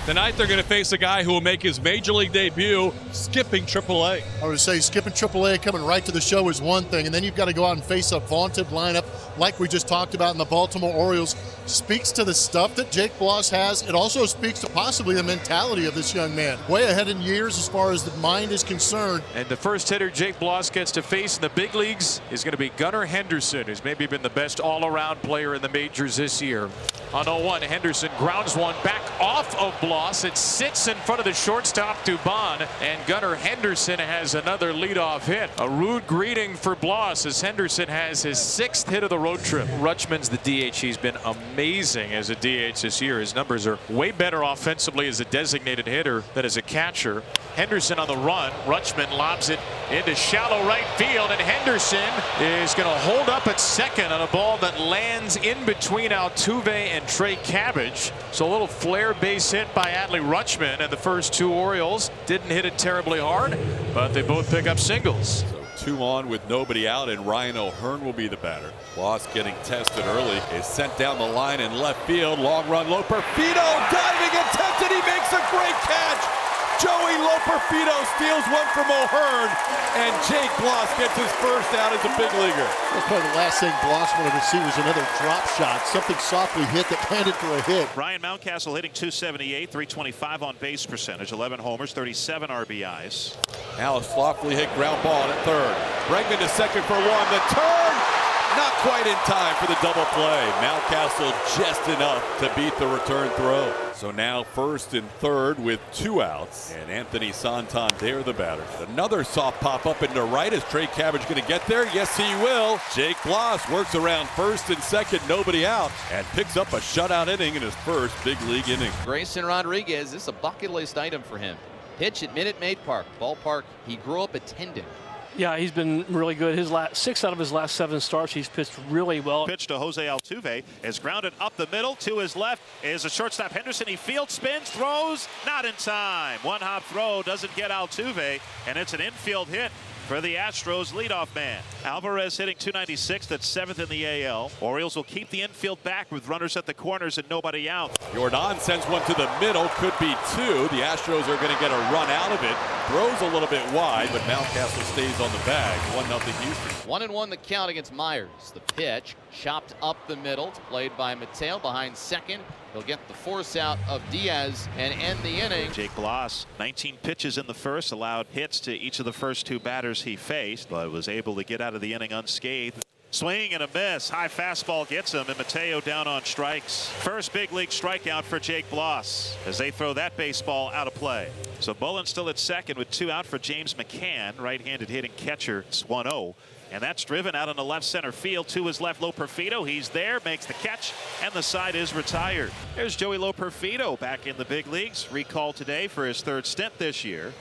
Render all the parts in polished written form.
Tonight they're going to face a guy who will make his major league debut skipping AAA. I would say skipping AAA, coming right to the show is one thing, and then you've got to go out and face a vaunted lineup like we just talked about in the Baltimore Orioles. Speaks to the stuff that Jake Bloss has. It also speaks to possibly the mentality of this young man. Way ahead in years as far as the mind is concerned. And the first hitter Jake Bloss gets to face in the big leagues is going to be Gunnar Henderson, who's maybe been the best all-around player in the majors this year. On 0-1, Henderson grounds one back off of Bloss. It sits in front of the shortstop, Dubon, and Gunnar Henderson has another leadoff hit. A rude greeting for Bloss as Henderson has his 6th hit of the road trip. Rutschman's the DH. He's been amazing as a DH this year. His numbers are way better offensively as a designated hitter than as a catcher. Henderson on the run. Rutschman lobs it into shallow right field, and Henderson is going to hold up at second on a ball that lands in between Altuve and Trey Cabbage. So a little flare base hit by Adley Rutschman, and the first 2 Orioles didn't hit it terribly hard, but they both pick up singles. So 2 on with nobody out, and Ryan O'Hearn will be the batter. Bloss getting tested early is sent down the line in left field. Long run, Loperfido diving and tested. He makes a great catch. Joey Loperfido steals one from O'Hearn, and Jake Bloss gets his first out as a big leaguer. That's probably the last thing Bloss wanted to see was another drop shot, something softly hit that landed for a hit. Ryan Mountcastle hitting .278, .325 on base percentage, 11 homers, 37 RBIs. Now a softly hit ground ball at third. Bregman to second for 1. The turn, not quite in time for the double play. Mountcastle just enough to beat the return throw. So now first and third with 2 outs, and Anthony Santander the batter. Another soft pop up into right. Is Trey Cabbage going to get there? Yes, he will. Jake Bloss works around first and second, nobody out, and picks up a shutout inning in his first big league inning. Grayson Rodriguez, this is a bucket list item for him. Pitch at Minute Maid Park, ballpark he grew up attending. Yeah, he's been really good. His 6 out of his last 7 starts, he's pitched really well. Pitch to Jose Altuve is grounded up the middle. To his left is a shortstop Henderson. He field spins, throws, not in time. One hop throw doesn't get Altuve, and it's an infield hit for the Astros leadoff man. Alvarez hitting .296. That's 7th in the AL. Orioles will keep the infield back with runners at the corners and nobody out. Jordan sends one to the middle. Could be 2. The Astros are going to get a run out of it. Throws a little bit wide, but Mountcastle stays on the bag. 1-0 Houston. 1-1 the count against Myers. The pitch chopped up the middle. It's played by Mateo behind second. He'll get the force out of Diaz and end the inning. Jake Bloss, 19 pitches in the first, allowed hits to each of the first 2 batters he faced, but was able to get out of the inning unscathed. Swing and a miss. High fastball gets him, and Mateo down on strikes. First big league strikeout for Jake Bloss as they throw that baseball out of play. So Bullen still at second with 2 out for James McCann, right-handed hitting catcher. It's 1-0. And that's driven out in the left center field. To his left, Loperfido. He's there, makes the catch, and the side is retired. There's Joey Loperfido back in the big leagues. Recalled today for his 3rd stint this year.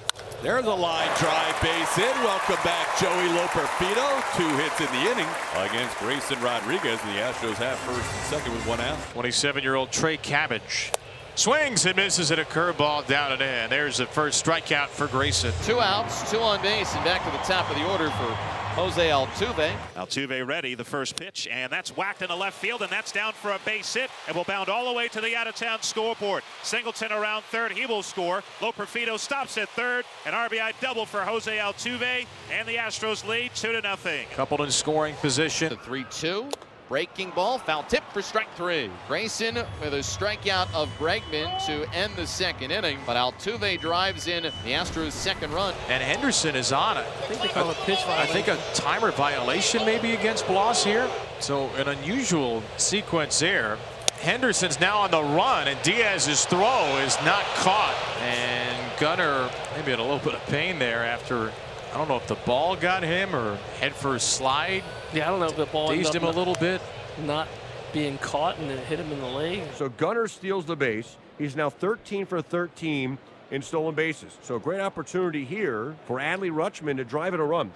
There's a line drive base hit. Welcome back, Joey Loperfido. 2 hits in the inning against Grayson Rodriguez. And the Astros have first and second with 1 out. 27-year-old Trey Cabbage swings and misses at a curveball down and in. There's the first strikeout for Grayson. 2 outs, 2 on base, and back to the top of the order for Jose Altuve. Altuve ready, the first pitch, and that's whacked into left field, and that's down for a base hit, and will bound all the way to the out-of-town scoreboard. Singleton around third, he will score. Loperfido stops at third, an RBI double for Jose Altuve, and the Astros lead 2-0. Coupled in scoring position. The 3-2. Breaking ball, foul tip for strike 3. Grayson with a strikeout of Bregman to end the second inning, but Altuve drives in the Astros' second run. And Henderson is on it. I think they call it pitch violation. I think a timer violation maybe against Bloss here. So an unusual sequence there. Henderson's now on the run, and Diaz's throw is not caught. And Gunnar maybe had a little bit of pain there after, I don't know if the ball got him or head first slide. Yeah, I don't know if the ball dazed him a little bit. Not being caught and it hit him in the leg. So Gunnar steals the base. He's now 13 for 13 in stolen bases. So great opportunity here for Adley Rutschman to drive in a run.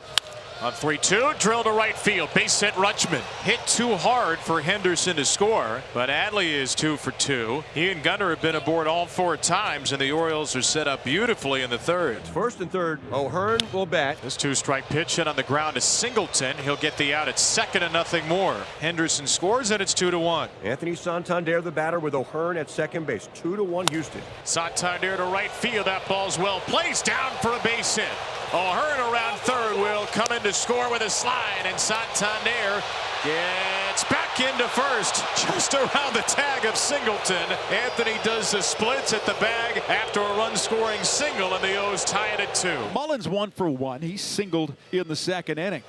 On 3-2, drill to right field. Base hit Rutschman. Hit too hard for Henderson to score, but Adley is 2 for 2. He and Gunnar have been aboard all 4 times, and the Orioles are set up beautifully in the third. First and third, O'Hearn will bat. This 2-strike pitch hit on the ground to Singleton. He'll get the out at second and nothing more. Henderson scores, and it's 2-1. Anthony Santander, the batter, with O'Hearn at second base. 2-1 Houston. Santander to right field. That ball's well placed, down for a base hit. O'Hearn around third will come in to score with a slide, and Santander gets back into first, just around the tag of Singleton. Anthony does the splits at the bag after a run-scoring single, and the O's tie it at 2. Mullins 1 for 1. He singled in the second inning.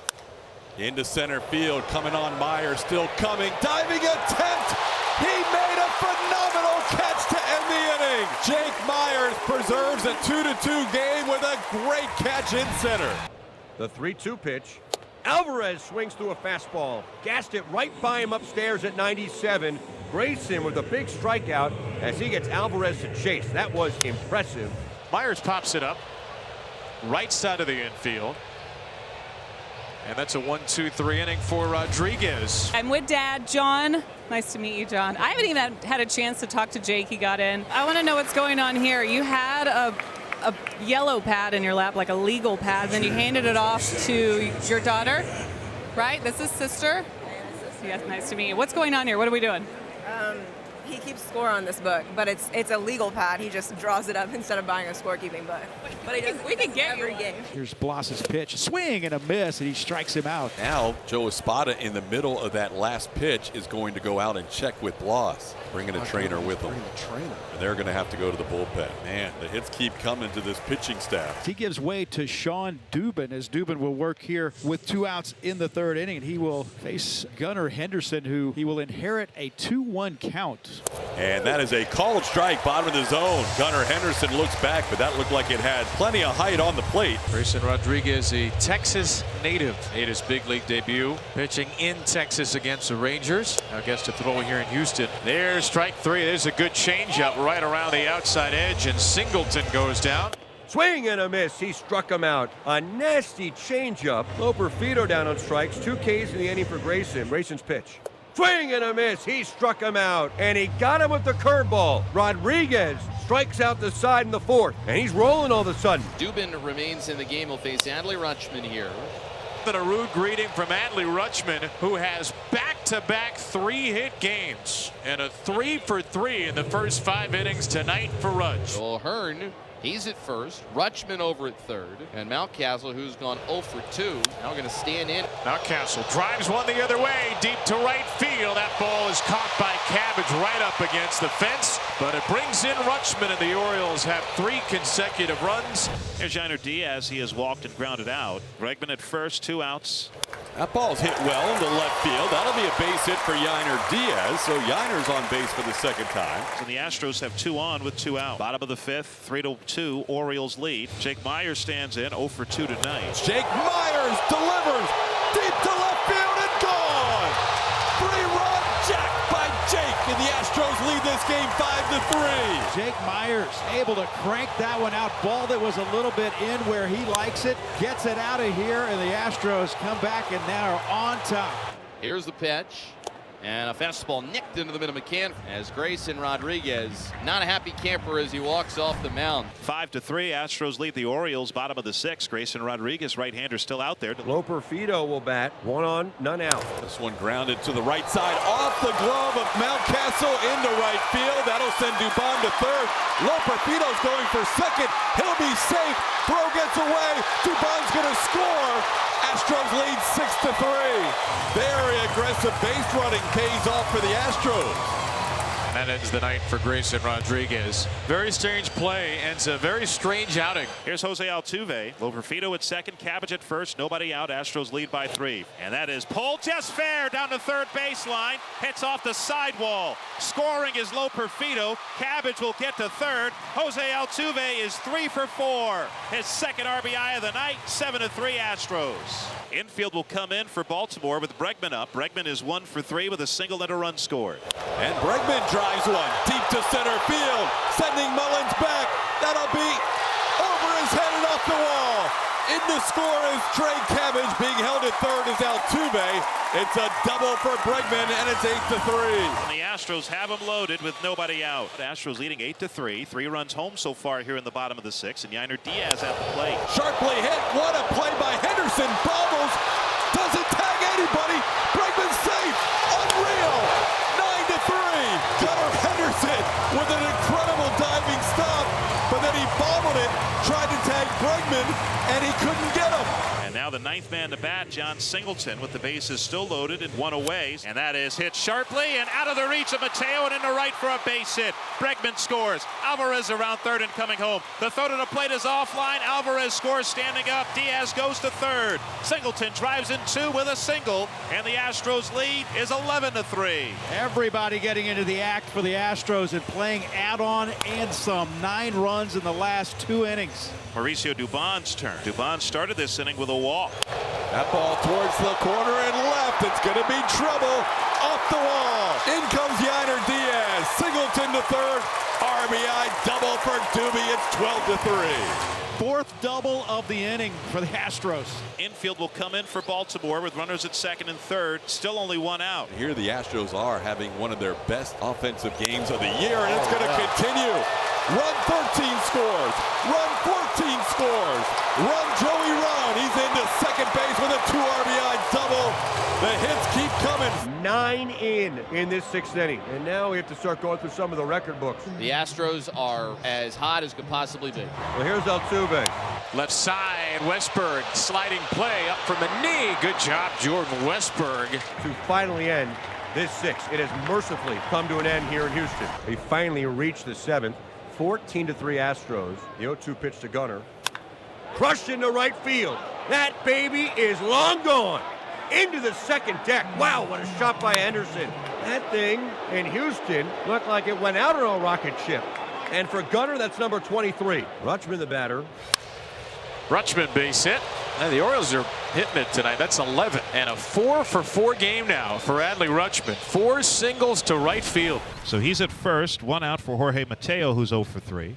Into center field, coming on Myers, still coming, diving attempt. He made a phenomenal catch to end the inning. Jake Myers preserves a 2-2 game with a great catch in center. The 3-2 pitch. Alvarez swings through a fastball. Gassed it right by him upstairs at 97. Grayson with a big strikeout as he gets Alvarez to chase. That was impressive. Myers pops it up. Right side of the infield. And that's a 1-2-3 inning for Rodriguez. I'm with Dad, John. Nice to meet you, John. I haven't even had a chance to talk to Jake. He got in. I want to know what's going on here. You had a yellow pad in your lap, like a legal pad, then you handed it off to your daughter, right? This is sister. Yes, nice to meet you. What's going on here? What are we doing? He keeps score on this book, but it's a legal pad. He just draws it up instead of buying a scorekeeping book. But we can get every you game. Here's Bloss's pitch. Swing and a miss, and he strikes him out. Now, Joe Espada in the middle of that last pitch is going to go out and check with Bloss, bringing a trainer with him. And they're going to have to go to the bullpen. Man, the hits keep coming to this pitching staff. He gives way to Sean Dubin as Dubin will work here with 2 outs in the third inning, and he will face Gunnar Henderson, who he will inherit a 2-1 count. And that is a called strike, bottom of the zone. Gunnar Henderson looks back, but that looked like it had plenty of height on the plate. Grayson Rodriguez, a Texas native, made his big league debut, pitching in Texas against the Rangers. Now gets to throw here in Houston. There's strike 3. There's a good changeup right around the outside edge, and Singleton goes down. Swing and a miss. He struck him out. A nasty changeup. Loper Fido down on strikes. 2 Ks in the inning for Grayson. Grayson's pitch. Swing and a miss. He struck him out, and he got him with the curveball. Rodriguez strikes out the side in the 4th, and he's rolling all of a sudden. Dubin remains in the game. He'll face Adley Rutschman here. And a rude greeting from Adley Rutschman, who has back-to-back 3-hit games and a 3 for 3 in the first 5 innings tonight for Rutsch. O'Hearn, he's at first. Rutschman over at third. And Mountcastle, who's gone 0 for 2, now going to stand in. Mountcastle drives one the other way, deep to right field. That ball is caught by Cabbage right up against the fence, but it brings in Rutschman, and the Orioles have 3 consecutive runs. Here's Yainer Diaz. He has walked and grounded out. Bregman at first, 2 outs. That ball's hit well into left field. That'll be a base hit for Yainer Diaz. So Yainer's on base for the second time. And the Astros have 2 on with 2 out. Bottom of the 5th, 3-2, Orioles lead. Jake Myers stands in, 0 for 2 tonight. Jake Myers delivers deep to left field and gone. 3-run jack by Jake, and the Astros lead this game 5-3. Jake Myers able to crank that one out. Ball that was a little bit in where he likes it. Gets it out of here, and the Astros come back and now are on top. Here's the pitch. And a fastball nicked into the middle of McCann as Grayson Rodriguez, not a happy camper as he walks off the mound. 5-3, Astros lead the Orioles, bottom of the 6th. Grayson Rodriguez, right-hander, still out there. Loper Fido will bat. 1 on, none out. This one grounded to the right side, off the glove of Mountcastle into right field. That'll send Dubon to third. Loper Fido's going for second. He'll be safe. Throw gets away. Dubon's going to score. Astros lead 6-3. Very aggressive base running pays off for the Astros. That ends the night for Grayson Rodriguez. Very strange play, ends a very strange outing. Here's Jose Altuve. Loperfido at second, Cabbage at first, nobody out. Astros lead by 3. And that is pulled just fair down the third baseline. Hits off the sidewall. Scoring is Loperfido. Cabbage will get to third. Jose Altuve is 3 for 4. His second RBI of the night. 7-3 Astros. Infield will come in for Baltimore with Bregman up. Bregman is 1 for 3 with a single and a run scored. And Bregman drives one deep to center field, sending Mullins back. That'll be over his head and off the wall. In the score is Trey Cabbage. Being held at third is Altuve. It's a double for Bregman, and it's 8-3. The Astros have him loaded with nobody out. The Astros leading 8-3. 3 runs home so far here in the bottom of the 6th, and Yainer Diaz at the plate. Sharply hit. What a play by Henderson. Bobbles. Doesn't tag anybody. Bregman's safe. Unreal. 9-3. Gunnar Henderson with an incredible diving stop, but then he bobbled it, tried to tag Bregman, and he couldn't get him. And now the 9th man to bat, John Singleton, with the bases still loaded and 1 away. And that is hit sharply and out of the reach of Mateo and into right for a base hit. Bregman scores. Alvarez around third and coming home. The throw to the plate is offline. Alvarez scores standing up. Diaz goes to third. Singleton drives in 2 with a single, and the Astros lead is 11-3. Everybody getting into the act for the Astros and playing add-on and some. 9 runs in the last 2 innings. Mauricio Dubon's turn. Dubon started this inning with a walk. That ball towards the corner and left. It's going to be trouble. Off the wall. In comes Yainer Diaz. Singleton to third. RBI double for Doobie. It's 12-3. 4th double of the inning for the Astros. Infield will come in for Baltimore with runners at 2nd and 3rd. Still only 1 out. Here the Astros are having one of their best offensive games of the year, and it's going to continue. Run 13 scores. Run 14 scores. Run Joey Run. He's into second base with a 2 RBI double. The hits keep coming. 9 in this 6th inning. And now we have to start going through some of the record books. The Astros are as hot as could possibly be. Well, here's Altuve. Left side, Westberg sliding play up from the knee. Good job, Jordan Westberg. To finally end this 6th. It has mercifully come to an end here in Houston. They finally reached the 7th. 14-3 Astros. The 0-2 pitch to Gunnar. Crushed into right field. That baby is long gone. Into the second deck. Wow, what a shot by Henderson. That thing in Houston looked like it went out on a rocket ship. And for Gunnar, that's number 23. Rutschman the batter. Rutschman base hit. And the Orioles are hitting it tonight. That's 11. And a 4-for-4 game now for Adley Rutschman. 4 singles to right field. So he's at first. 1 out for Jorge Mateo, who's 0 for 3.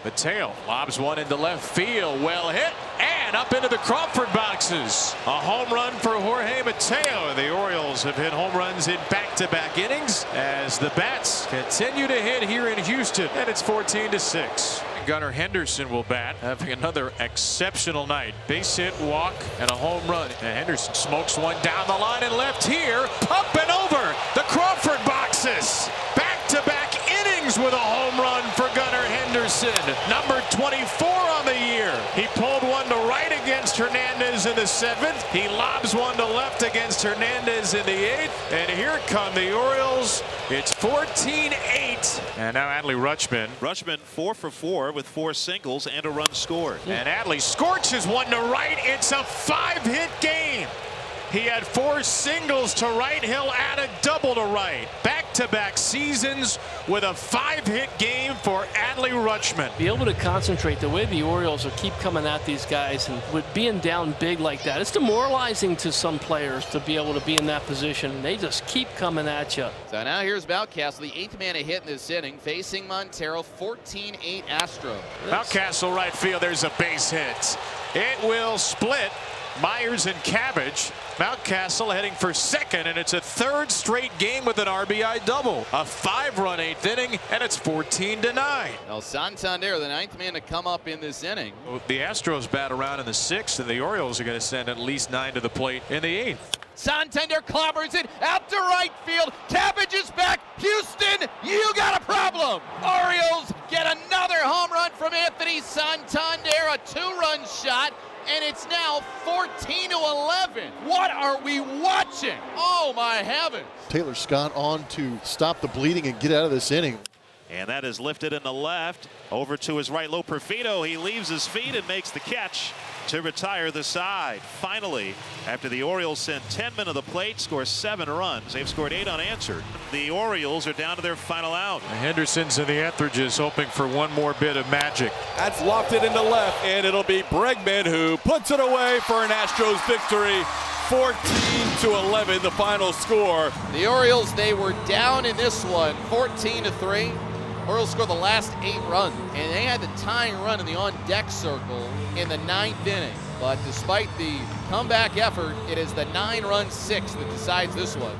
Mateo lobs one into left field. Well hit. And up into the Crawford boxes. A home run for Jorge Mateo. The Orioles have hit home runs in back-to-back innings as the bats continue to hit here in Houston. And it's 14-6. Gunnar Henderson will bat, having another exceptional night. Base hit, walk, and a home run. And Henderson smokes one down the line and left here. Up and over the Crawford boxes. Back-to-back innings with a home run for Gunnar Henderson. Number 24 on the year. He pulled one to right against Hernandez in the 7th. He lobs one to left against Hernandez in the 8th. And here come the Orioles. It's 14-8. And now Adley Rutschman. Rutschman 4 for 4 with 4 singles and a run scored. And Adley scorches one to right. It's a 5-hit game. He had 4 singles to right. He'll add a double to right. Back-to-back seasons with a 5-hit game for Adley Rutschman. Be able to concentrate the way the Orioles will keep coming at these guys, and with being down big like that, it's demoralizing to some players to be able to be in that position. They just keep coming at you. So now here's Mountcastle, the 8th man to hit in this inning, facing Montero. 14-8 Astros. Mountcastle right field. There's a base hit. It will split Myers and Cabbage. Mountcastle heading for second, and it's a 3rd straight game with an RBI double. A 5-run 8th inning, and it's 14-9. Now Santander, the 9th man to come up in this inning. The Astros bat around in the 6th, and the Orioles are going to send at least 9 to the plate in the 8th. Santander clobbers it out to right field. Cabbage is back. Houston, you got a problem. Orioles get another home run from Anthony Santander, a 2-run shot. And it's now 14-11. What are we watching? Oh, my heavens. Taylor Scott on to stop the bleeding and get out of this inning. And that is lifted in the left. Over to his right, Loperfido. He leaves his feet and makes the catch to retire the side. Finally, after the Orioles sent 10 men to the plate, score 7 runs. They've scored 8 unanswered. The Orioles are down to their final out. Henderson's in the Etheridges hoping for one more bit of magic. That's lofted into left, and it'll be Bregman who puts it away for an Astros victory. 14-11, the final score. The Orioles, they were down in this one, 14-3. Orioles scored the last 8 runs, and they had the tying run in the on-deck circle in the 9th inning. But despite the comeback effort, it is the 9-run 6 that decides this one.